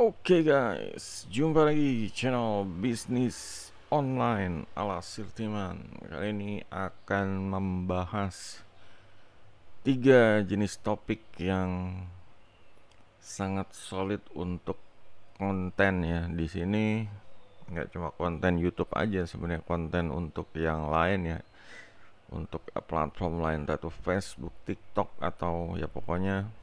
Oke guys, jumpa lagi di channel bisnis online ala Sirtiman. Kali ini akan membahas 3 jenis topik yang sangat solid untuk konten ya. Di sini nggak cuma konten YouTube aja, sebenarnya konten untuk yang lain ya. Untuk platform lain, entah itu Facebook, TikTok, atau ya pokoknya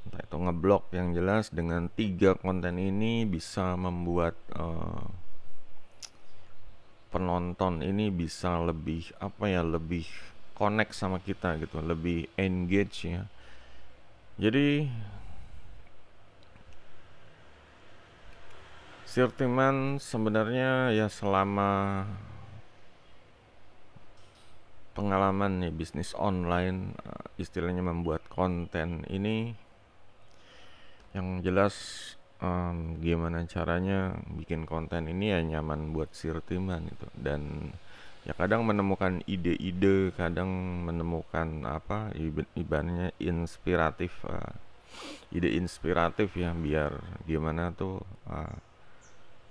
entah itu ngeblok. Yang jelas dengan 3 konten ini bisa membuat penonton ini bisa lebih lebih connect sama kita gitu, lebih engage ya. Jadi Sirtiman sebenarnya ya selama pengalaman nih bisnis online, istilahnya membuat konten ini, yang jelas gimana caranya bikin konten ini ya nyaman buat Sirtiman gitu. Dan ya kadang menemukan ide-ide, kadang menemukan ibaratnya inspiratif, ide inspiratif ya, biar gimana tuh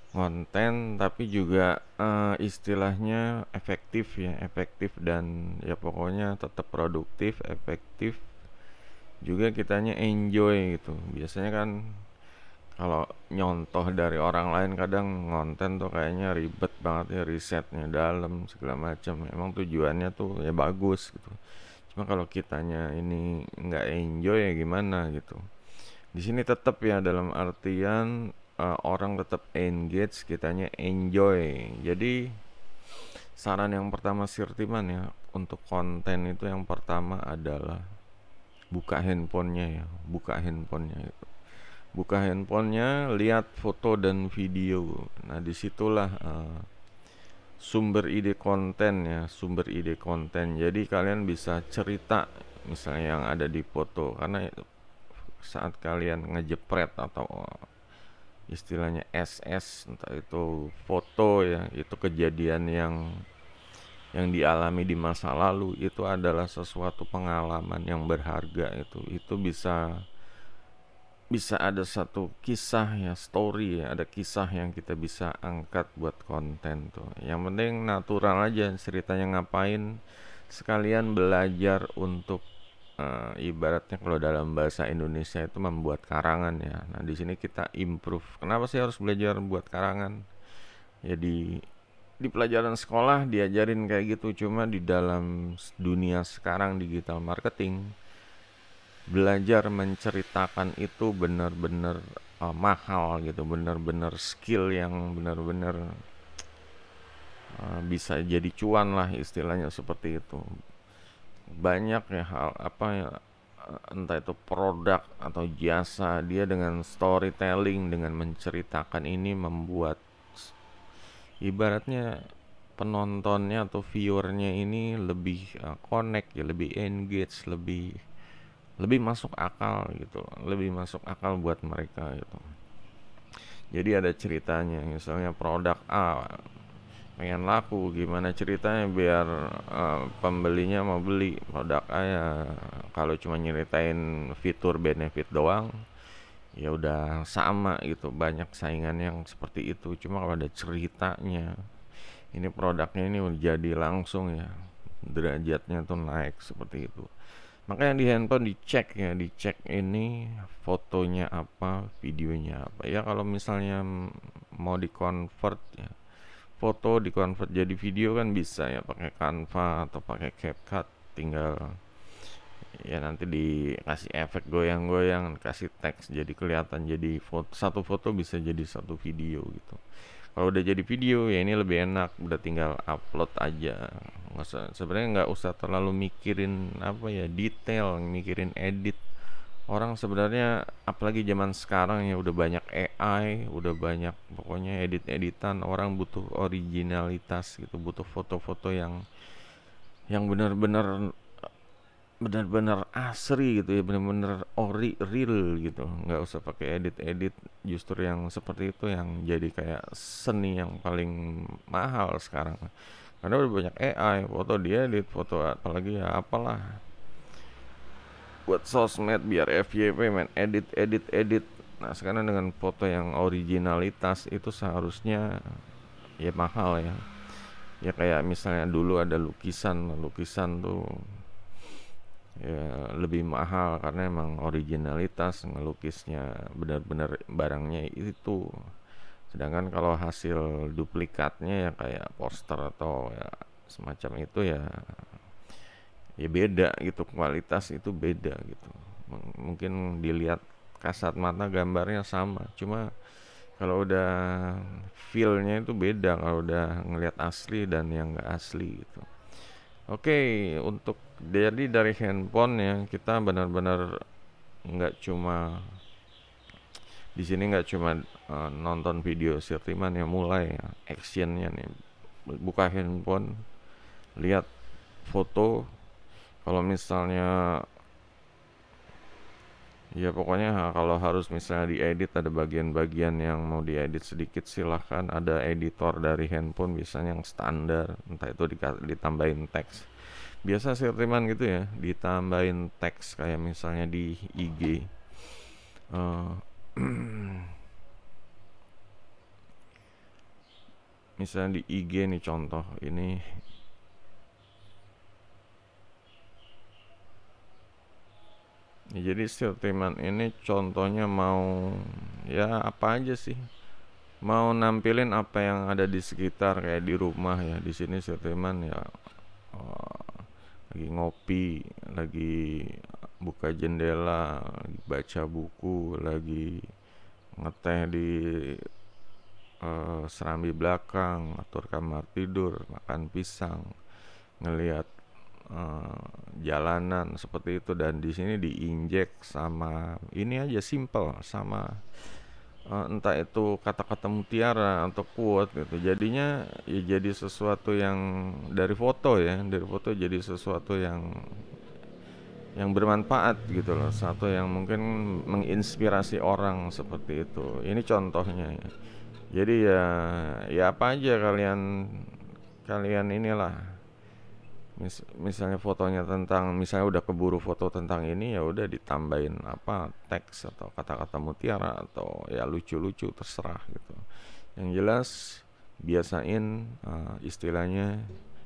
konten tapi juga istilahnya efektif dan ya pokoknya tetap produktif, efektif juga, kitanya enjoy gitu. Biasanya kan kalau nyontoh dari orang lain kadang konten tuh kayaknya ribet banget ya, risetnya dalam segala macam. Emang tujuannya tuh ya bagus gitu. Cuma kalau kitanya ini nggak enjoy ya gimana gitu. Di sini tetap ya dalam artian orang tetap engage, kitanya enjoy. Jadi saran yang pertama Sirtiman ya untuk konten itu, yang pertama adalah buka handphonenya ya, buka handphonenya, lihat foto dan video. Nah disitulah sumber ide konten. Jadi kalian bisa cerita misalnya yang ada di foto, karena saat kalian ngejepret atau istilahnya SS, entah itu foto ya, itu kejadian yang dialami di masa lalu, itu adalah sesuatu pengalaman yang berharga. Itu bisa ada satu kisah ya, story ya, ada kisah yang kita bisa angkat buat konten tuh. Yang penting natural aja ceritanya, ngapain sekalian belajar untuk ibaratnya kalau dalam bahasa Indonesia itu membuat karangan ya. Nah di sini kita improve. Kenapa sih harus belajar buat karangan? Ya di pelajaran sekolah diajarin kayak gitu, cuma di dalam dunia sekarang digital marketing, belajar menceritakan itu benar-benar mahal gitu, benar-benar skill yang benar-benar bisa jadi cuan lah, istilahnya seperti itu. Banyak ya hal entah itu produk atau jasa, dia dengan storytelling, dengan menceritakan ini membuat ibaratnya penontonnya atau viewernya ini lebih connect ya, lebih engage, lebih masuk akal gitu, lebih masuk akal buat mereka gitu. Jadi ada ceritanya, misalnya produk A pengen laku, gimana ceritanya biar pembelinya mau beli produk A ya. Kalau cuma nyeritain fitur benefit doang ya udah sama gitu, banyak saingan yang seperti itu. Cuma kalau ada ceritanya, ini produknya ini udah jadi langsung ya, derajatnya tuh naik seperti itu. Makanya di handphone dicek ya, dicek ini fotonya apa, videonya apa ya. Kalau misalnya mau di convert ya, foto di convert jadi video kan bisa ya, pakai Canva atau pakai CapCut. Tinggal ya nanti dikasih efek goyang-goyang, kasih teks, jadi kelihatan, jadi satu foto bisa jadi satu video gitu. Kalau udah jadi video ya ini lebih enak, udah tinggal upload aja. Sebenarnya nggak usah terlalu mikirin detail, mikirin edit. Orang sebenarnya apalagi zaman sekarang ya udah banyak AI, udah banyak pokoknya edit-editan. Orang butuh originalitas gitu, butuh foto-foto yang benar-benar asri gitu ya, benar-benar real gitu. Nggak usah pakai edit-edit. Justru yang seperti itu yang jadi kayak seni yang paling mahal sekarang, karena udah banyak AI, foto diedit, foto apalagi ya apalah buat sosmed biar FYP, main edit edit edit. Nah sekarang dengan foto yang originalitas itu seharusnya ya mahal ya. Ya kayak misalnya dulu ada lukisan tuh ya lebih mahal karena emang originalitas ngelukisnya, benar-benar barangnya itu. Sedangkan kalau hasil duplikatnya ya kayak poster atau ya semacam itu ya beda gitu, kualitas itu beda gitu. Mungkin dilihat kasat mata gambarnya sama, cuma kalau udah feel-nya itu beda kalau udah ngelihat asli dan yang nggak asli gitu. Oke, untuk jadi dari handphone ya kita benar-benar nggak cuma di sini nggak cuma nonton video sirtiman ya, mulai ya, actionnya nih, buka handphone, lihat foto. Kalau misalnya ya pokoknya kalau harus misalnya diedit, ada bagian-bagian yang mau diedit sedikit, silahkan, ada editor dari handphone biasanya yang standar, entah itu ditambahin teks. Biasa sirtiman gitu ya, ditambahin teks kayak misalnya di IG. Eh, misalnya di IG nih contoh ini. Ya, jadi sirtiman ini contohnya mau ya apa aja sih, mau nampilin apa yang ada di sekitar kayak di rumah ya. Di sini sirtiman ya lagi ngopi, lagi buka jendela, lagi baca buku, lagi ngeteh di serambi belakang, atur kamar tidur, makan pisang, ngelihat jalanan seperti itu. Dan di sini diinjek sama ini aja simple, sama entah itu kata-kata mutiara atau quote gitu. Jadinya ya jadi sesuatu yang dari foto ya, dari foto jadi sesuatu yang bermanfaat gitu loh, satu yang mungkin menginspirasi orang seperti itu. Ini contohnya ya. Jadi ya apa aja kalian kalian inilah, misalnya fotonya tentang, misalnya udah keburu foto tentang ini, ya udah ditambahin apa teks atau kata-kata mutiara atau ya lucu-lucu, terserah gitu. Yang jelas biasain istilahnya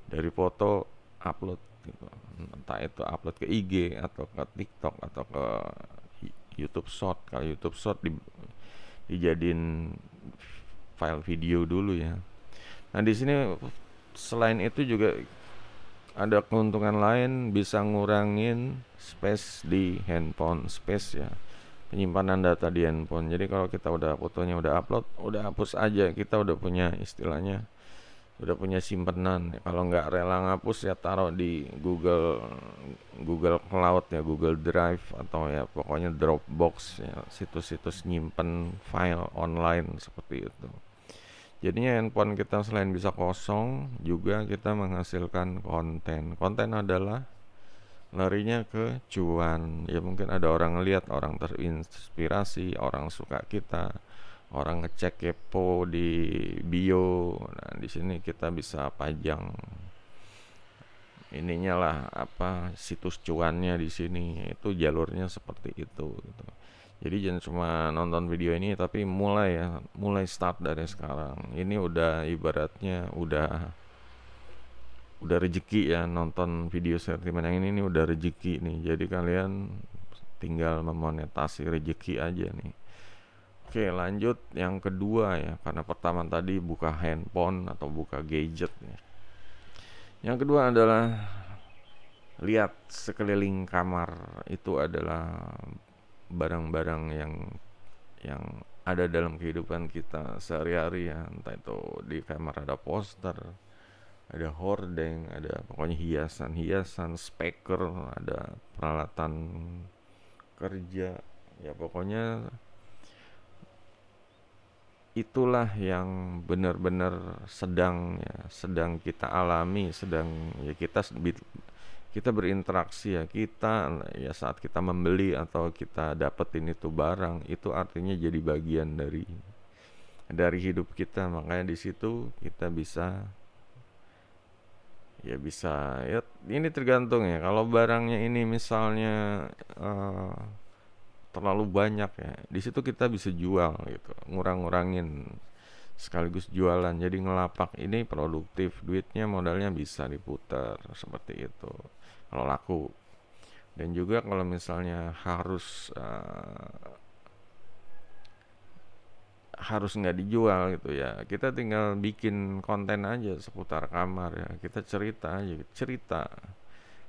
dari foto upload gitu, entah itu upload ke IG atau ke TikTok atau ke YouTube Short. Kalau YouTube Short dijadiin file video dulu ya. Nah di sini selain itu juga ada keuntungan lain, bisa ngurangin space di handphone, space ya, penyimpanan data di handphone. Jadi kalau kita udah fotonya udah upload, udah hapus aja, kita udah punya istilahnya, udah punya simpenan. Kalau nggak rela ngapus ya taruh di Google Cloud ya, Google Drive, atau ya pokoknya Dropbox ya, situs-situs nyimpen file online seperti itu. Jadinya handphone kita selain bisa kosong, juga kita menghasilkan konten. Konten adalah larinya ke cuan. Ya mungkin ada orang lihat, orang terinspirasi, orang suka kita, orang ngecek kepo di bio. Nah, di sini kita bisa pajang ininya lah, apa situs cuannya di sini. Itu jalurnya seperti itu gitu. Jadi jangan cuma nonton video ini, tapi mulai start dari sekarang. Ini udah ibaratnya udah rezeki ya, nonton video sentimen yang ini udah rezeki nih. Jadi kalian tinggal memonetasi rezeki aja nih. Oke, lanjut yang kedua ya, karena pertama tadi buka handphone atau buka gadget ya. Yang kedua adalah lihat sekeliling kamar. Itu adalah barang-barang yang ada dalam kehidupan kita sehari-hari ya, entah itu di kamar ada poster, ada hordeng, ada pokoknya hiasan-hiasan, speaker, ada peralatan kerja, ya pokoknya itulah yang benar-benar sedang kita alami, sedang ya kita berinteraksi ya, kita ya saat kita membeli atau kita dapetin itu barang, itu artinya jadi bagian dari hidup kita. Makanya di situ kita bisa ya, ini tergantung ya. Kalau barangnya ini misalnya terlalu banyak ya. Di situ kita bisa jual gitu, ngurang-ngurangin sekaligus jualan. Jadi ngelapak ini produktif, duitnya modalnya bisa diputar seperti itu. Kalau laku. Dan juga kalau misalnya harus nggak dijual gitu ya, kita tinggal bikin konten aja seputar kamar ya, kita cerita aja, cerita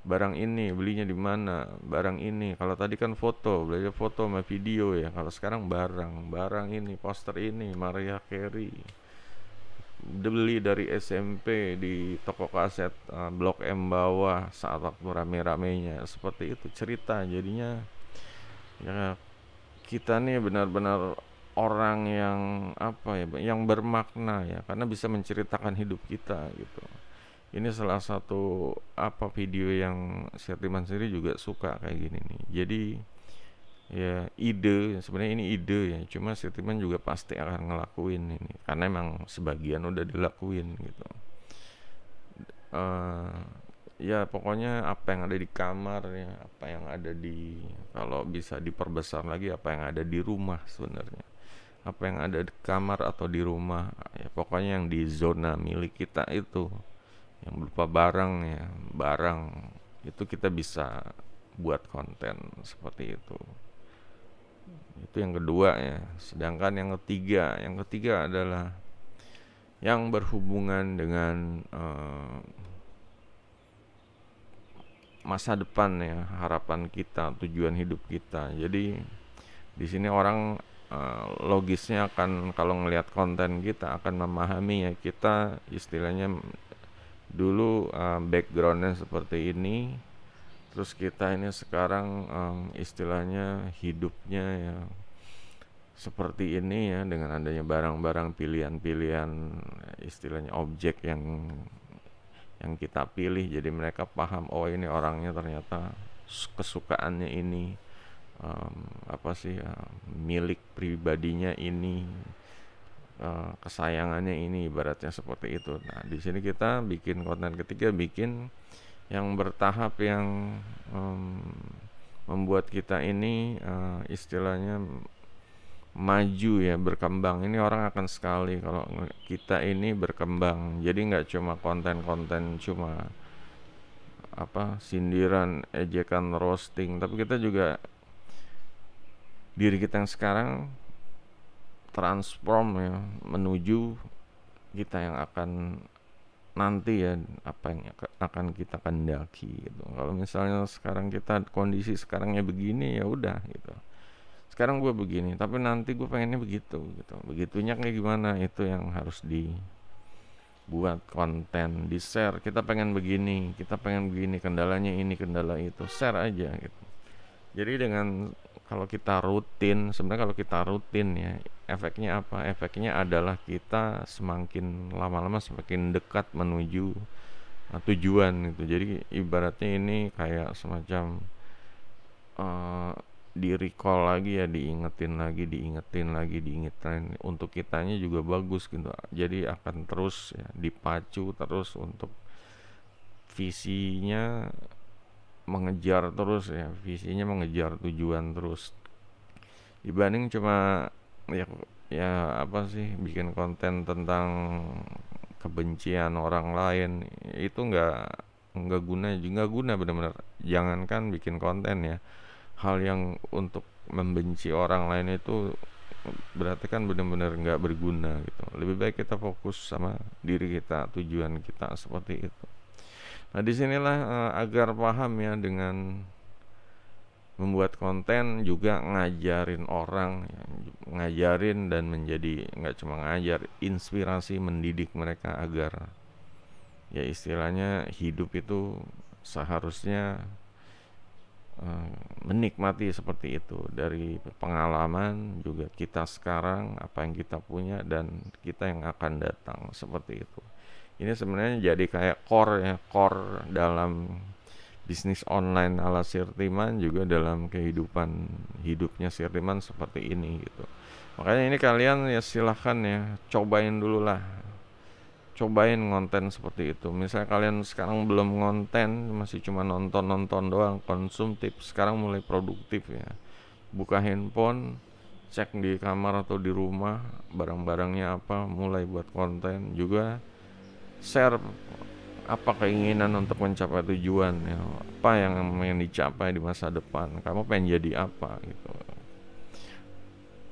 barang ini belinya di mana, barang ini kalau tadi kan foto, belajar foto sama video ya, kalau sekarang barang ini, poster ini Mariah Carey beli dari SMP di toko kaset Blok M bawah saat waktu rame-ramenya, seperti itu cerita jadinya ya. Kita nih benar-benar orang yang apa ya, yang bermakna ya, karena bisa menceritakan hidup kita gitu. Ini salah satu apa video yang Sirtiman sendiri juga suka kayak gini nih. Jadi ya ide, sebenarnya ini ide ya, cuma Sirtiman juga pasti akan ngelakuin ini karena emang sebagian udah dilakuin gitu. Eh ya pokoknya apa yang ada di kamar ya, apa yang ada di, kalau bisa diperbesar lagi, apa yang ada di rumah sebenarnya, apa yang ada di kamar atau di rumah ya, pokoknya yang di zona milik kita itu, yang berupa barang ya, barang itu kita bisa buat konten seperti itu yang kedua ya. Sedangkan yang ketiga adalah yang berhubungan dengan masa depan ya, harapan kita, tujuan hidup kita. Jadi di sini orang logisnya akan, kalau ngelihat konten kita akan memahami ya, kita istilahnya dulu backgroundnya seperti ini, terus kita ini sekarang istilahnya hidupnya ya seperti ini ya, dengan adanya barang-barang pilihan-pilihan, istilahnya objek yang kita pilih, jadi mereka paham oh ini orangnya ternyata kesukaannya ini, apa sih milik pribadinya ini, kesayangannya ini, ibaratnya seperti itu. Nah di sini kita bikin konten ketiga, bikin yang bertahap, yang membuat kita ini istilahnya maju ya, berkembang. Ini orang akan sekali kalau kita ini berkembang. Jadi nggak cuma konten-konten cuma apa sindiran, ejekan, roasting, tapi kita juga diri kita yang sekarang transform ya, menuju kita yang akan nanti ya, apa yang akan kita kendaki gitu. Kalau misalnya sekarang kita kondisi sekarangnya begini ya udah gitu, sekarang gue begini tapi nanti gue pengennya begitu gitu, begitunya kayak gimana, itu yang harus dibuat konten, di share, kita pengen begini, kendalanya ini, kendala itu, share aja gitu. Jadi dengan, kalau kita rutin, sebenarnya kalau kita rutin ya, efeknya apa? Efeknya adalah kita semakin lama-lama semakin dekat menuju tujuan gitu. Jadi ibaratnya ini kayak semacam di recall lagi ya, diingetin lagi, untuk kitanya juga bagus gitu. Jadi akan terus ya, dipacu terus untuk visinya mengejar terus ya, visinya mengejar tujuan terus, dibanding cuma ya apa sih, bikin konten tentang kebencian orang lain. Itu nggak guna benar-benar. Jangankan bikin konten ya, hal yang untuk membenci orang lain itu berarti kan benar-benar nggak berguna gitu. Lebih baik kita fokus sama diri kita, tujuan kita, seperti itu. Nah disinilah agar paham ya, dengan membuat konten juga ngajarin orang ya, ngajarin dan menjadi, nggak cuma ngajar, inspirasi, mendidik mereka agar ya istilahnya hidup itu seharusnya menikmati seperti itu. Dari pengalaman juga kita sekarang, apa yang kita punya, dan kita yang akan datang, seperti itu. Ini sebenarnya jadi kayak core dalam bisnis online ala Sirtiman, juga dalam kehidupan hidupnya Sirtiman seperti ini gitu. Makanya ini kalian ya silahkan ya, cobain dulu lah, cobain ngonten seperti itu. Misalnya kalian sekarang belum ngonten, masih cuma nonton doang, konsumtif, sekarang mulai produktif ya. buka handphone, cek di kamar atau di rumah barang-barangnya apa, mulai buat konten juga, share apa keinginan untuk mencapai tujuan ya, apa yang ingin dicapai di masa depan, kamu pengen jadi apa gitu,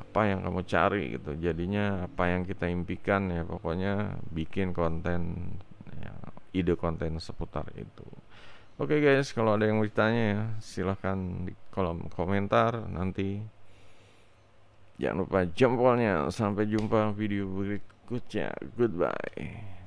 apa yang kamu cari gitu, jadinya apa yang kita impikan ya, pokoknya bikin konten ya, ide konten seputar itu. Oke guys, kalau ada yang mau ditanya ya silahkan di kolom komentar nanti. Jangan lupa jempolnya. Sampai jumpa video berikutnya. Goodbye.